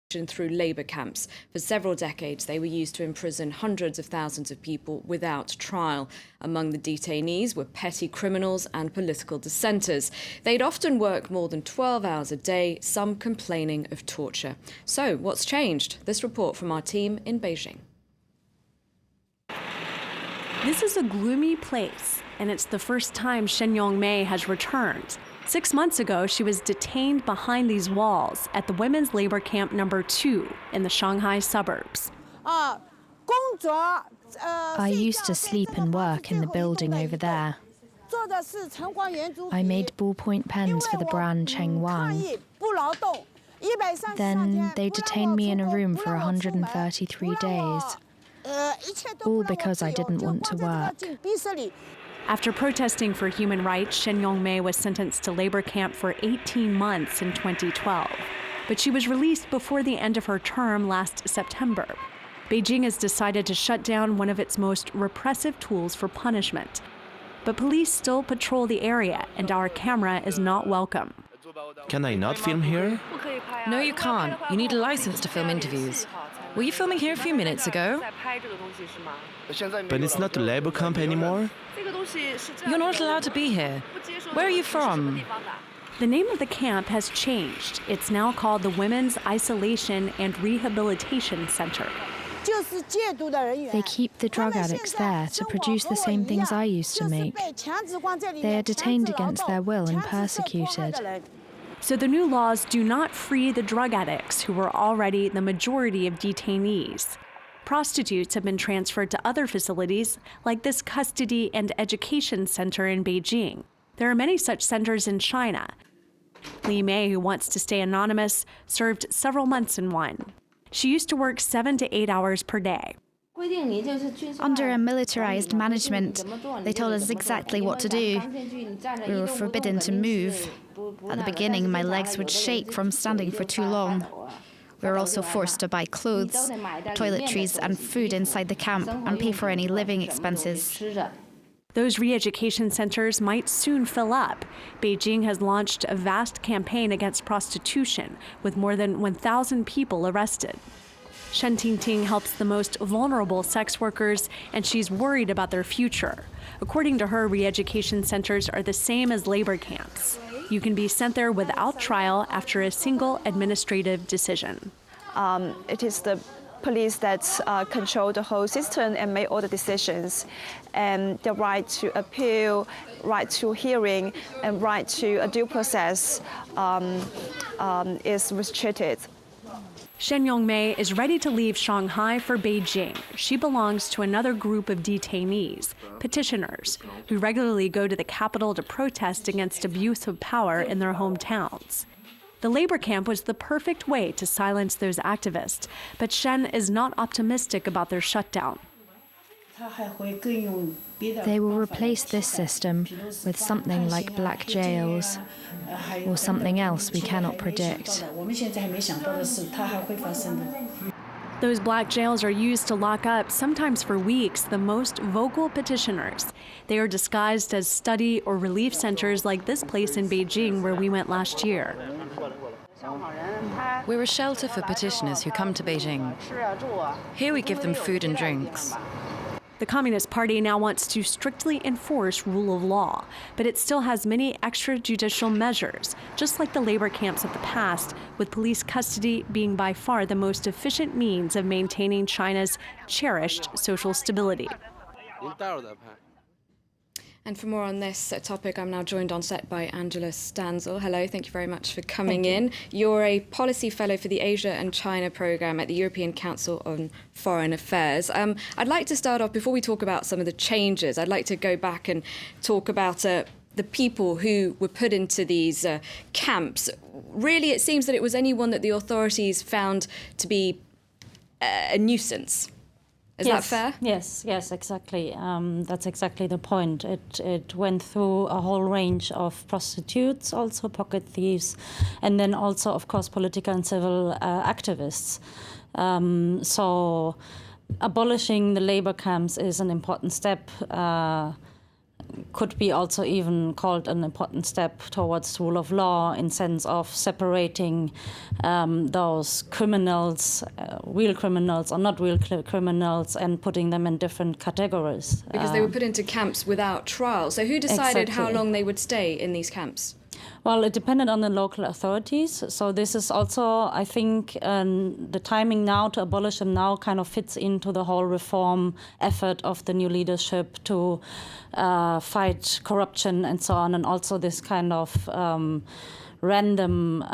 through labour camps. For several decades, they were used to imprison hundreds of thousands of people without trial. Among the detainees were petty criminals and political dissenters. They'd often work more than 12 hours a day, some complaining of torture. So, what's changed? This report from our team in Beijing. This is a gloomy place, and it's the first time Shen Yongmei has returned. 6 months ago, she was detained behind these walls at the women's labor camp number 2 in the Shanghai suburbs. I used to sleep and work in the building over there. I made ballpoint pens for the brand Cheng Wang. Then they detained me in a room for 133 days. All because I didn't want to work. After protesting for human rights, Shen Yongmei was sentenced to labor camp for 18 months in 2012. But she was released before the end of her term last September. Beijing has decided to shut down one of its most repressive tools for punishment. But police still patrol the area, and our camera is not welcome. Can I not film here? No, you can't. You need a license to film interviews. Were you filming here a few minutes ago? But it's not the labor camp anymore? You're not allowed to be here. Where are you from? The name of the camp has changed. It's now called the Women's Isolation and Rehabilitation Center. They keep the drug addicts there to produce the same things I used to make. They are detained against their will and persecuted. So the new laws do not free the drug addicts, who were already the majority of detainees. Prostitutes have been transferred to other facilities, like this custody and education center in Beijing. There are many such centers in China. Li Mei, who wants to stay anonymous, served several months in one. She used to work 7 to 8 hours per day. Under a militarized management, they told us exactly what to do. We were forbidden to move. At the beginning, my legs would shake from standing for too long. We were also forced to buy clothes, toiletries, and food inside the camp and pay for any living expenses. Those re-education centers might soon fill up. Beijing has launched a vast campaign against prostitution, with more than 1,000 people arrested. Shen Tingting helps the most vulnerable sex workers, and she's worried about their future. According to her, re-education centers are the same as labor camps. You can be sent there without trial after a single administrative decision. It is the police that control the whole system and make all the decisions. And the right to appeal, right to hearing, and right to a due process is restricted. Shen Yongmei is ready to leave Shanghai for Beijing. She belongs to another group of detainees, petitioners, who regularly go to the capital to protest against abuse of power in their hometowns. The labor camp was the perfect way to silence those activists, but Shen is not optimistic about their shutdown. They will replace this system with something like black jails, or something else we cannot predict. Those black jails are used to lock up, sometimes for weeks, the most vocal petitioners. They are disguised as study or relief centers like this place in Beijing where we went last year. We're a shelter for petitioners who come to Beijing. Here we give them food and drinks. The Communist Party now wants to strictly enforce rule of law, but it still has many extrajudicial measures, just like the labor camps of the past, with police custody being by far the most efficient means of maintaining China's cherished social stability. And for more on this topic, I'm now joined on set by Angela Stanzel. Hello, thank you very much for coming in. You're a policy fellow for the Asia and China programme at the European Council on Foreign Affairs. I'd like to start off, before we talk about some of the changes, I'd like to go back and talk about the people who were put into these camps. Really, it seems that it was anyone that the authorities found to be a nuisance. Is that fair? Yes, exactly. That's exactly the point. It went through a whole range of prostitutes, also pocket thieves, and then also, of course, political and civil activists. So abolishing the labor camps is an important step could be also even called an important step towards rule of law in sense of separating those criminals, real criminals or not real criminals, and putting them in different categories. Because they were put into camps without trial. So who decided how long they would stay in these camps? Well, it depended on the local authorities. So this is also, I think, the timing now to abolish them now kind of fits into the whole reform effort of the new leadership to fight corruption and so on, and also this kind of random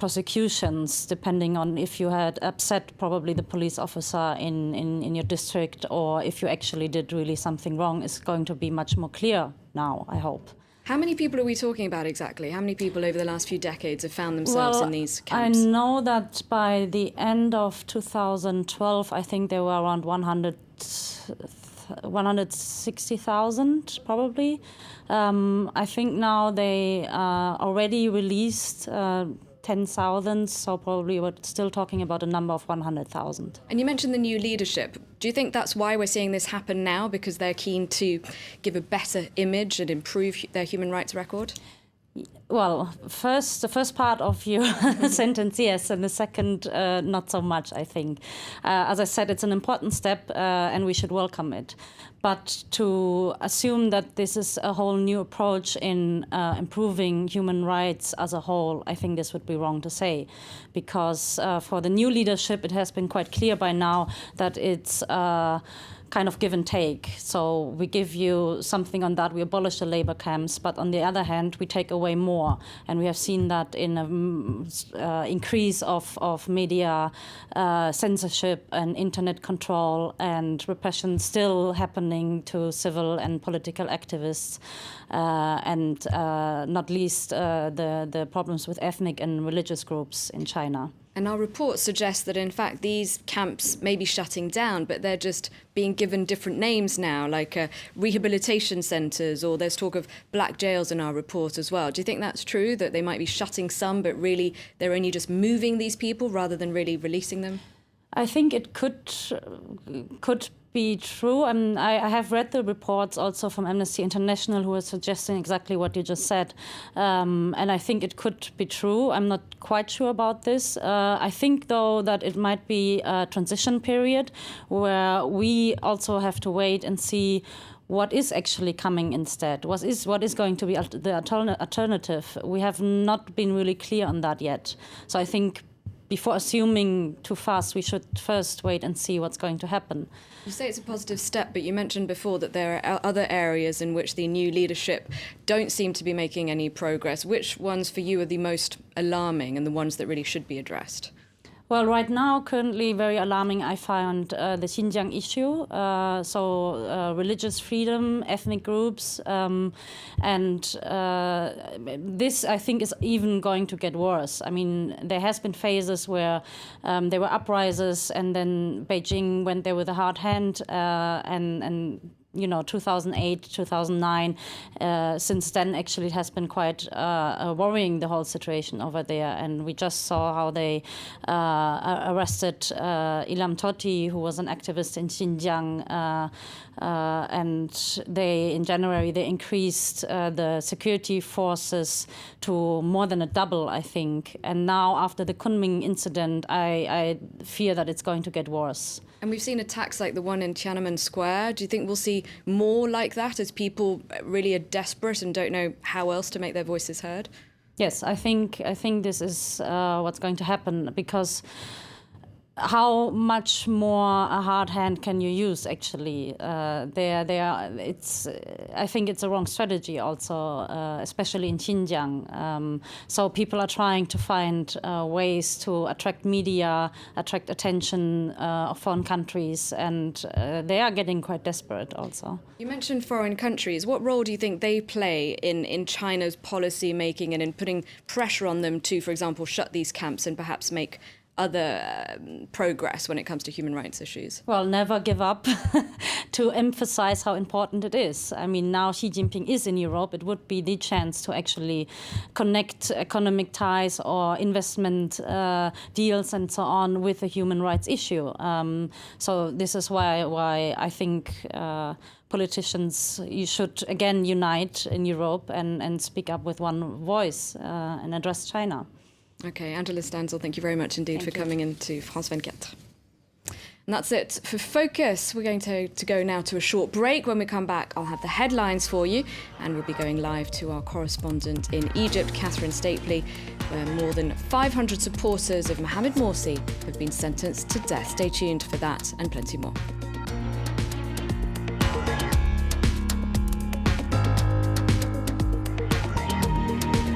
prosecutions, depending on if you had upset probably the police officer in your district, or if you actually did really something wrong, is going to be much more clear now, I hope. How many people are we talking about exactly? How many people over the last few decades have found themselves in these camps? I know that by the end of 2012, I think there were around 160,000 probably. I think now they already released 10,000, so probably we're still talking about a number of 100,000. And you mentioned the new leadership. Do you think that's why we're seeing this happen now, because they're keen to give a better image and improve their human rights record? Well, the first part of your sentence, yes, and the second, not so much, I think. As I said, it's an important step and we should welcome it. But to assume that this is a whole new approach in improving human rights as a whole, I think this would be wrong to say. Because for the new leadership, it has been quite clear by now that it's kind of give and take. So we give you something on that, we abolish the labor camps, but on the other hand, we take away more. And we have seen that in an increase of media censorship and internet control and repression still happening to civil and political activists, and not least the problems with ethnic and religious groups in China. And our report suggests that, in fact, these camps may be shutting down, but they're just being given different names now, like rehabilitation centres, or there's talk of black jails in our report as well. Do you think that's true, that they might be shutting some, but really they're only just moving these people rather than really releasing them? I think it could be true. I have read the reports also from Amnesty International, who are suggesting exactly what you just said. And I think it could be true. I'm not quite sure about this. I think, though, that it might be a transition period where we also have to wait and see what is actually coming instead. What is going to be the alternative? We have not been really clear on that yet. So I think before assuming too fast, we should first wait and see what's going to happen. You say it's a positive step, but you mentioned before that there are other areas in which the new leadership don't seem to be making any progress. Which ones for you are the most alarming and the ones that really should be addressed? Well, right now, currently very alarming, I find the Xinjiang issue, religious freedom, ethnic groups, and this, I think, is even going to get worse. I mean, there has been phases where there were uprisers, and then Beijing went there with a hard hand, and 2008, 2009, since then actually it has been quite worrying, the whole situation over there. And we just saw how they arrested Ilham Tohti, who was an activist in Xinjiang, and in January they increased the security forces to more than a double, I think. And now after the Kunming incident, I fear that it's going to get worse. And we've seen attacks like the one in Tiananmen Square. Do you think we'll see more like that as people really are desperate and don't know how else to make their voices heard? Yes, I think this is what's going to happen, because how much more a hard hand can you use, actually? I think it's a wrong strategy also, especially in Xinjiang. So people are trying to find ways to attract media, attract attention of foreign countries, and they are getting quite desperate also. You mentioned foreign countries. What role do you think they play in China's policy making and in putting pressure on them to, for example, shut these camps and perhaps make other progress when it comes to human rights issues? Well, never give up to emphasize how important it is. I mean, now Xi Jinping is in Europe. It would be the chance to actually connect economic ties or investment deals and so on with the human rights issue. So this is why I think politicians, you should again unite in Europe and speak up with one voice and address China. Okay, Angela Stanzel, thank you very much indeed for coming into France 24. And that's it for Focus. We're going to go now to a short break. When we come back, I'll have the headlines for you, and we'll be going live to our correspondent in Egypt, Catherine Stapley, where more than 500 supporters of Mohamed Morsi have been sentenced to death. Stay tuned for that and plenty more.